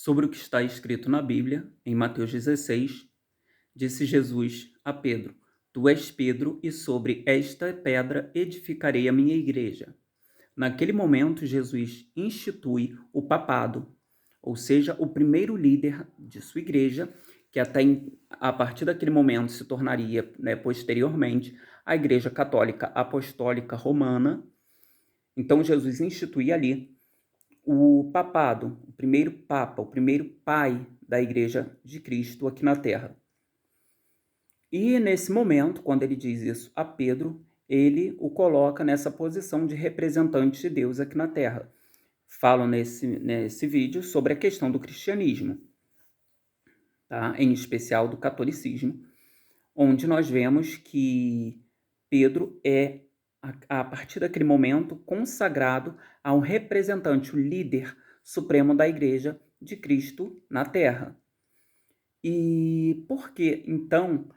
Sobre o que está escrito na Bíblia, em Mateus 16, disse Jesus a Pedro: Tu és Pedro, e sobre esta pedra edificarei a minha igreja. Naquele momento, Jesus institui o papado, ou seja, o primeiro líder de sua igreja, que a partir daquele momento se tornaria, posteriormente, a Igreja Católica Apostólica Romana. Então, Jesus institui ali o papado, o primeiro papa, o primeiro pai da Igreja de Cristo aqui na Terra. E nesse momento, quando ele diz isso a Pedro, ele o coloca nessa posição de representante de Deus aqui na Terra. Falo nesse vídeo sobre a questão do cristianismo, tá? Em especial do catolicismo, onde nós vemos que Pedro é, a partir daquele momento, consagrado a um representante, o líder supremo da Igreja de Cristo na Terra. E por que, então,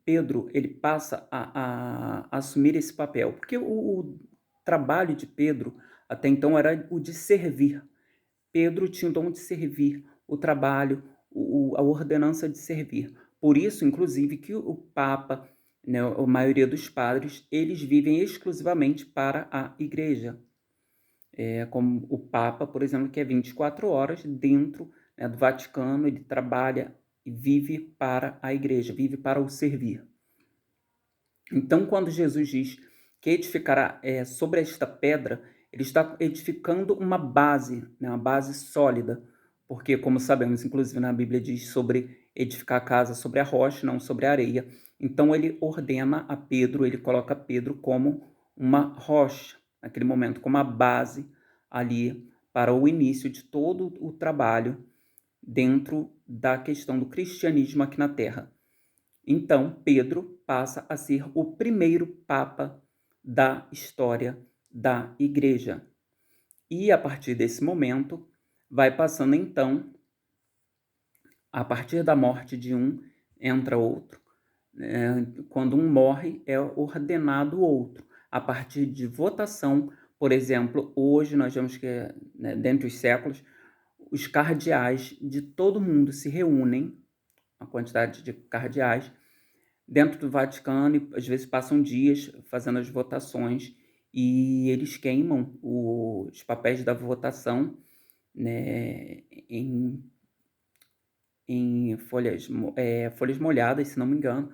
Pedro ele passa a assumir esse papel? Porque o trabalho de Pedro até então era o de servir. Pedro tinha o dom de servir, o trabalho, a ordenança de servir. Por isso, inclusive, que o Papa, né, a maioria dos padres, eles vivem exclusivamente para a Igreja. Como o Papa, por exemplo, que é 24 horas dentro, né, do Vaticano, ele trabalha e vive para a Igreja, vive para o servir. Então, quando Jesus diz que edificará sobre esta pedra, ele está edificando uma base, né, uma base sólida, porque, como sabemos, inclusive na Bíblia diz sobre edificar a casa sobre a rocha, não sobre a areia. Então, ele ordena a Pedro, ele coloca Pedro como uma rocha, naquele momento, como a base ali para o início de todo o trabalho dentro da questão do cristianismo aqui na Terra. Então, Pedro passa a ser o primeiro papa da história da igreja. E a partir desse momento, vai passando então, a partir da morte de um, entra outro. Quando um morre, é ordenado outro. A partir de votação, por exemplo, hoje nós vemos que, né, dentre os séculos, os cardeais de todo mundo se reúnem, a quantidade de cardeais, dentro do Vaticano, e às vezes passam dias fazendo as votações e eles queimam os papéis da votação, né, em folhas molhadas, se não me engano,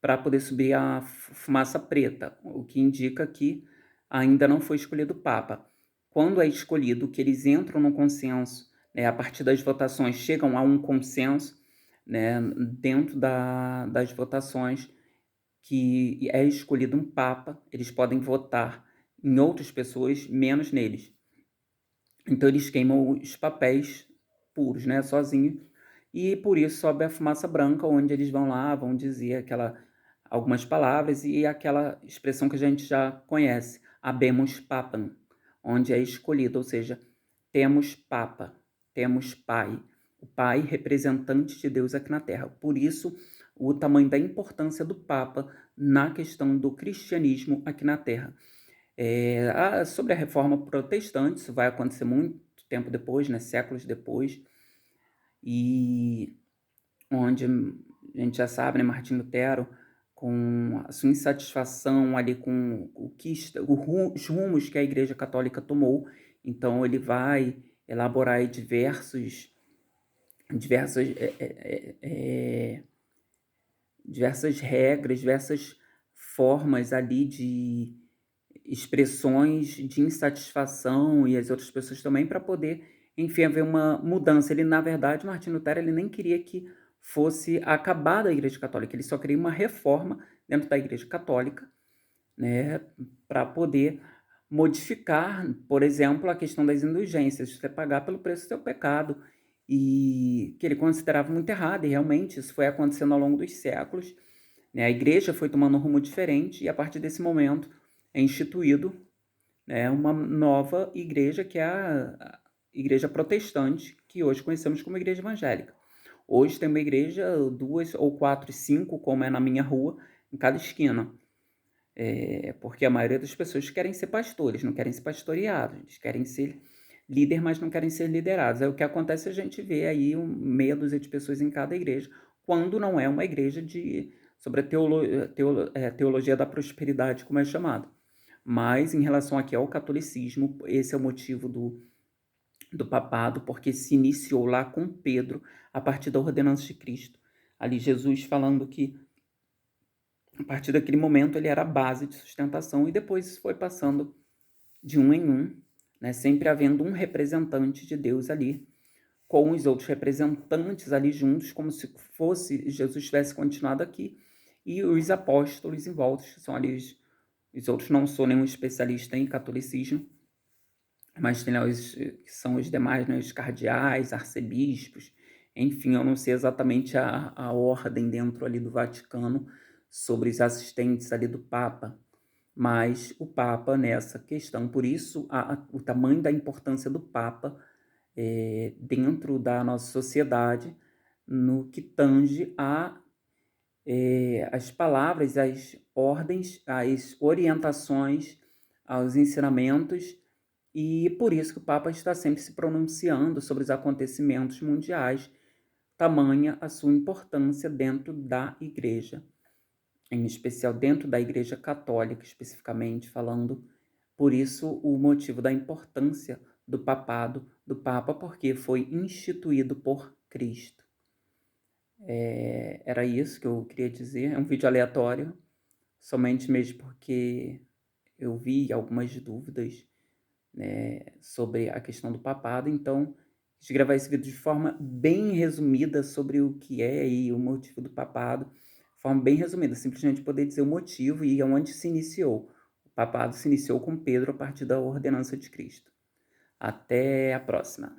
para poder subir a fumaça preta, o que indica que ainda não foi escolhido o Papa. Quando é escolhido, que eles entram no consenso, né, a partir das votações, chegam a um consenso, né, dentro das votações, que é escolhido um Papa, eles podem votar em outras pessoas, menos neles. Então eles queimam os papéis puros, né, sozinhos, e por isso sobe a fumaça branca, onde eles vão lá, vão dizer algumas palavras e aquela expressão que a gente já conhece, habemus papam, onde é escolhido, ou seja, temos Papa, temos Pai, o Pai representante de Deus aqui na Terra. Por isso, o tamanho da importância do Papa na questão do cristianismo aqui na Terra. Sobre a reforma protestante, isso vai acontecer muito tempo depois, né, séculos depois, e onde a gente já sabe, né, Martim Lutero, com a sua insatisfação ali com os rumos que a Igreja Católica tomou, então ele vai elaborar aí diversas regras, diversas formas ali de expressões de insatisfação e as outras pessoas também, para poder, enfim, haver uma mudança. Ele, na verdade, Martinho Lutero, ele nem queria que fosse acabada a Igreja Católica, ele só queria uma reforma dentro da Igreja Católica, né, para poder modificar, por exemplo, a questão das indulgências, você pagar pelo preço do seu pecado, e que ele considerava muito errado, e realmente isso foi acontecendo ao longo dos séculos, né? A igreja foi tomando um rumo diferente, e a partir desse momento é instituído, né, uma nova igreja, que é a igreja protestante, que hoje conhecemos como igreja evangélica. Hoje tem uma igreja, 2 ou 4, 5, como é na minha rua, em cada esquina. Porque a maioria das pessoas querem ser pastores, não querem ser pastoreados, eles querem ser líder, mas não querem ser liderados. Aí o que acontece, a gente vê aí meia dúzia de pessoas em cada igreja, quando não é uma igreja sobre a teologia da prosperidade, como é chamado. Mas em relação aqui ao catolicismo, esse é o motivo do papado, porque se iniciou lá com Pedro, a partir da ordenança de Cristo. Ali Jesus falando que, a partir daquele momento, ele era a base de sustentação, e depois isso foi passando de um em um, né, sempre havendo um representante de Deus ali, com os outros representantes ali juntos, como se fosse Jesus tivesse continuado aqui, e os apóstolos em volta, que são ali os outros. Não sou nenhum especialista em catolicismo, mas tem lá que são os demais, né, os cardeais, arcebispos, enfim, eu não sei exatamente a ordem dentro ali do Vaticano sobre os assistentes ali do Papa, mas o Papa nessa questão, por isso o tamanho da importância do Papa dentro da nossa sociedade, no que tange as palavras, as ordens, as orientações, aos ensinamentos, e por isso que o Papa está sempre se pronunciando sobre os acontecimentos mundiais, tamanha a sua importância dentro da Igreja, em especial dentro da Igreja Católica, especificamente falando. Por isso, o motivo da importância do papado, do Papa, porque foi instituído por Cristo. Era isso que eu queria dizer. É um vídeo aleatório, somente mesmo porque eu vi algumas dúvidas, né, sobre a questão do papado, então quis gravar esse vídeo de forma bem resumida sobre o que é e o motivo do papado, de forma bem resumida, simplesmente poder dizer o motivo e onde se iniciou. O papado se iniciou com Pedro a partir da ordenança de Cristo. Até a próxima.